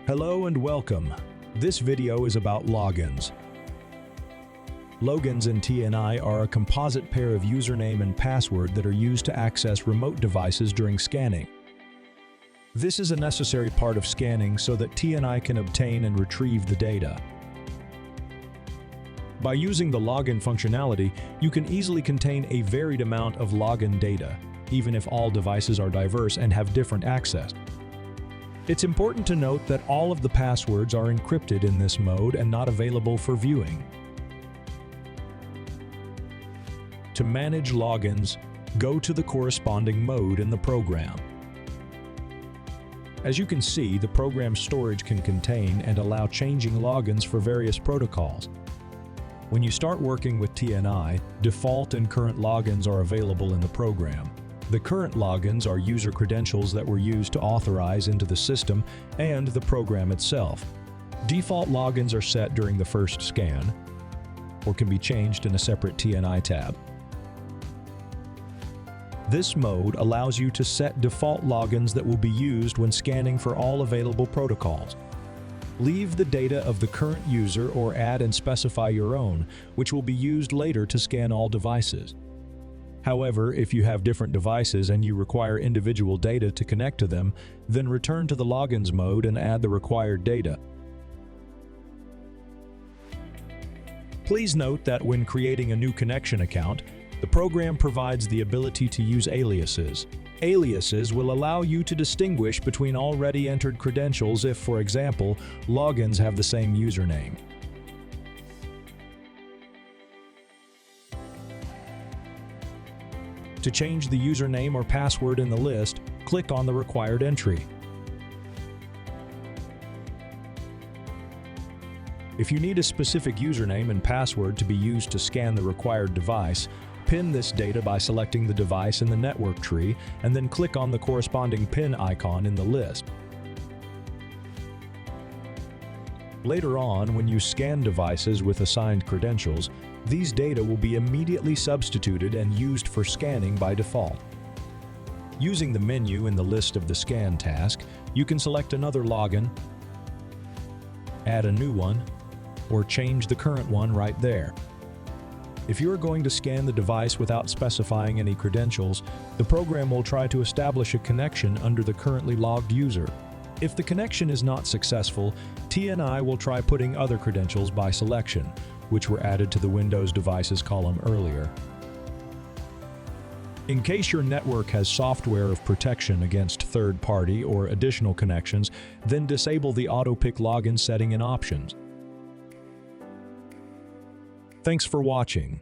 Hello and welcome. This video is about logins. Logins in TNI are a composite pair of username and password that are used to access remote devices during scanning. This is a necessary part of scanning so that TNI can obtain and retrieve the data. By using the login functionality, you can easily contain a varied amount of login data, even if all devices are diverse and have different access. It's important to note that all of the passwords are encrypted in this mode and not available for viewing. To manage logins, go to the corresponding mode in the program. As you can see, the program storage can contain and allow changing logins for various protocols. When you start working with TNI, default and current logins are available in the program. The current logins are user credentials that were used to authorize into the system and the program itself. Default logins are set during the first scan, or can be changed in a separate TNI tab. This mode allows you to set default logins that will be used when scanning for all available protocols. Leave the data of the current user or add and specify your own, which will be used later to scan all devices. However, if you have different devices and you require individual data to connect to them, then return to the logins mode and add the required data. Please note that when creating a new connection account, the program provides the ability to use aliases. Aliases will allow you to distinguish between already entered credentials if, for example, logins have the same username. To change the username or password in the list, click on the required entry. If you need a specific username and password to be used to scan the required device, pin this data by selecting the device in the network tree and then click on the corresponding pin icon in the list. Later on, when you scan devices with assigned credentials, these data will be immediately substituted and used for scanning by default. Using the menu in the list of the scan task, you can select another login, add a new one, or change the current one right there. If you are going to scan the device without specifying any credentials, the program will try to establish a connection under the currently logged user. If the connection is not successful, TNI will try putting other credentials by selection, which were added to the Windows Devices column earlier. In case your network has software of protection against third-party or additional connections, then disable the auto-pick login setting in Options. Thanks for watching.